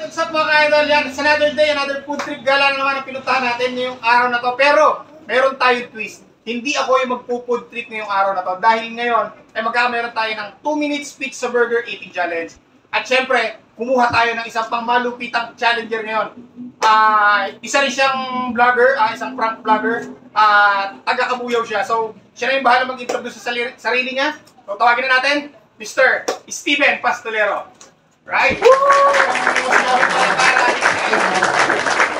what's up mga ka-idol? Yan, it's another day, another food trip gala na naman ang pinuntahan natin ngayong araw na to. Pero, meron tayong twist. Hindi ako yung magpo-food trip ngayong araw na to. Dahil ngayon, ay magkakameron tayo ng 2 minutes pizza burger eating challenge. At syempre, kumuha tayo ng isang pang malupitang challenger ngayon. Isa rin siyang vlogger, isang prank vlogger. Taga-Kabuyaw siya. So, siya na yung bahala mag-introduce sa sarili niya. So, tawagin na natin, Mr. Steven Pastolero. Right?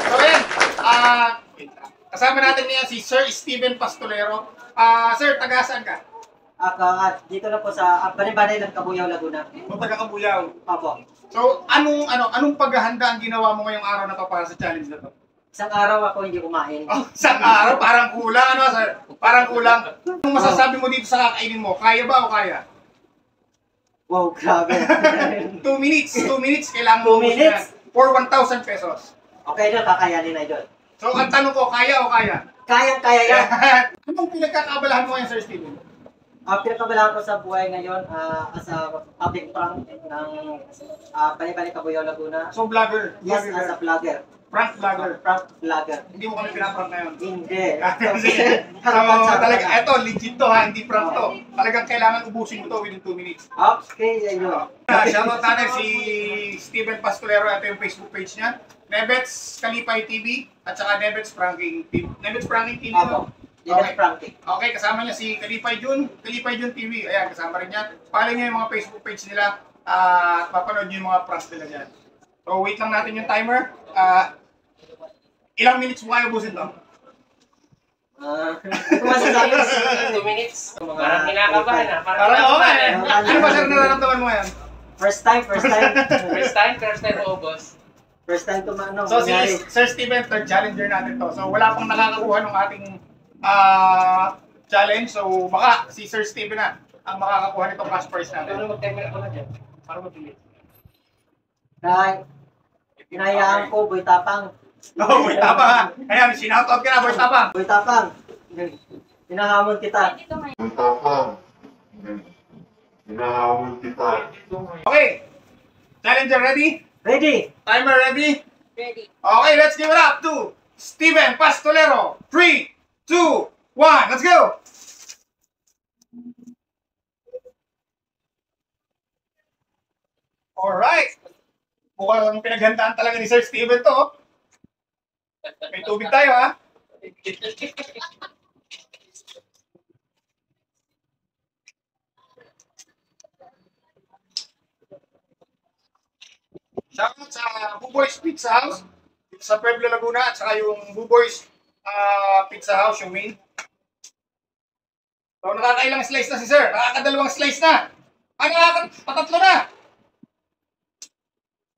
So yan, kasama natin niya si Sir Steven Pastolero. Sir, taga saan ka? Dito na po sa Bani-Bani ng Kabuyaw, Laguna. O taga Kabuyaw. Opo. So, anong paghahanda ang ginawa mo ngayong araw na to para sa challenge na to? Isang araw ako hindi kumain. Oh, isang araw? Parang kulang, ano sir? Parang kulang. Anong masasabi mo dito sa kakainin mo? Kaya ba o kaya? Wow, grabe. 2 minutes. 2 minutes. Kailangan mo 2 minutes? for 1,000 pesos. Okay na, kakayanin na idol. So, ang tanong ko, kaya o kaya? Kayang-kaya yan. Anong pinagkakabalahan mo ngayon, Sir Steven? Pinagkabalaan ko sa buhay ngayon as a public prank ng Bani-Bani Kabuyaw, Laguna. So, vlogger. Yes, as a vlogger. Prank vlogger. Prank vlogger. Hindi mo kami pinaprank ngayon. Hindi. So, talaga, eto, legit to ha, hindi prank to. Talagang kailangan ubusin mo to within 2 minutes. Okay, ayun. Shoutout natin si Steven Pastolero, ito yung Facebook page niya. Nebets Kalipay TV at saka Nebets Pranking TV. Nebets Pranking TV, no? Okay. Pranking. Okay, kasama niya si Kalipay Jun TV. Ayan, kasama rin niya. Follow niyo yung mga Facebook page nila at mapanood niyo yung mga pranks nila dyan. So, wait lang natin yung timer. Ilang minutes mo kayo ubusin to? Masasabi ko 2 minutes. Parang kinakabahan na. Parang okay. Ano ba sir nararamdaman mo ngayon? First time. First time ubos. First time to ano. So, si Sir Steven, third challenger natin to. So, wala pang nakakakuha ng ating challenge. So, baka si Sir Steven na ang makakakuha nitong cash prize natin. Ano mag-timer ako na dyan? Para mabilis. Dahil, pinahayaan ko, Boy Tapang. Oh, Boy Tapang. Ayan, sinoutout ka na, Boy Tapang. Boy Tapang, hinahamon kita. Okay. Challenger ready? Ready? Timer ready? Ready. Okay, let's give it up to Steven Pastolero. 3, 2, 1, let's go! Alright. Mukhang pinaghandaan talaga ni Sir Steven to. May tubig tayo ha. Shoutout sa Buboy's Pizza House sa Pueblo, Laguna at saka yung Buboy's Pizza House, yung main. So, nakakailang slice na si Sir. Nakakadalawang slice na. Patatlo na.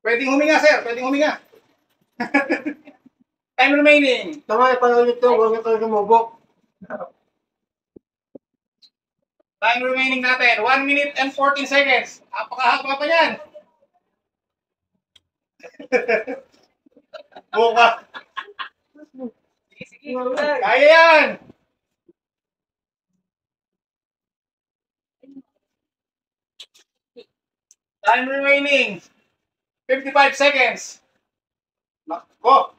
Pwedeng huminga, Sir. Pwedeng huminga. Time remaining. Tama, panolit to, huwag niyo kayo lumubok. Time remaining natin. 1 minute and 14 seconds. Napakahaba pa yan. Buka. Kaya yan. Time remaining. 55 seconds. Nako.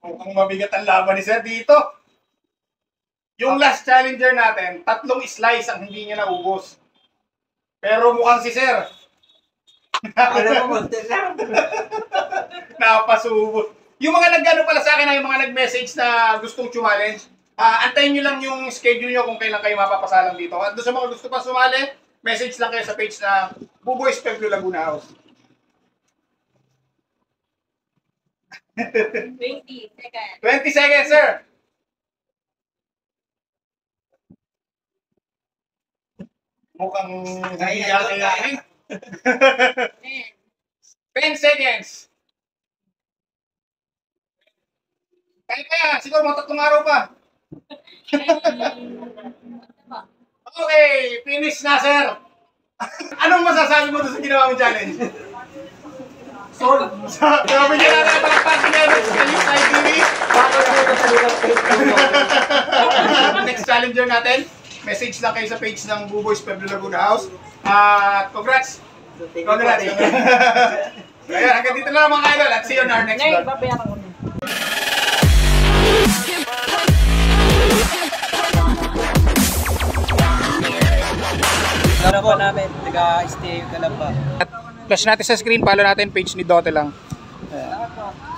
Mukhang mabigat ang laban ni Sir dito. Yung last challenger natin, 3 slice ang hindi niya naubos. Pero mukhang si Sir. Ano mo, konti lang. Napasubot. Yung mga nag-ano pala sa akin, yung mga nag-message na gustong challenge, antayin nyo lang yung schedule nyo kung kailan kayo mapapasalang dito. At doon sa mga gusto pa sumali, message lang kayo sa page na Buboy's Pueblo, Laguna House. 20 seconds. 20 seconds, sir. Mukhang nahiya-kayain. 10 seconds. Kaya, siguro mga 3 araw pa. Okay, finish na, sir. Anong masasabi mo doon sa ginawa mong challenge? Solve. Sabi niya natin, palagpasin niya sa Kalipay TV. Next challenger natin, message lang kayo sa page ng Buboy's Pueblo, Laguna House. Congrats! Congrats! Ayan, hanggang dito na lang mga idol at see you on our next vlog. babayaran ko na. Ano po namin, taga-stay ka lang ba? Flash natin sa screen, follow natin page ni Dote lang. Salamat po.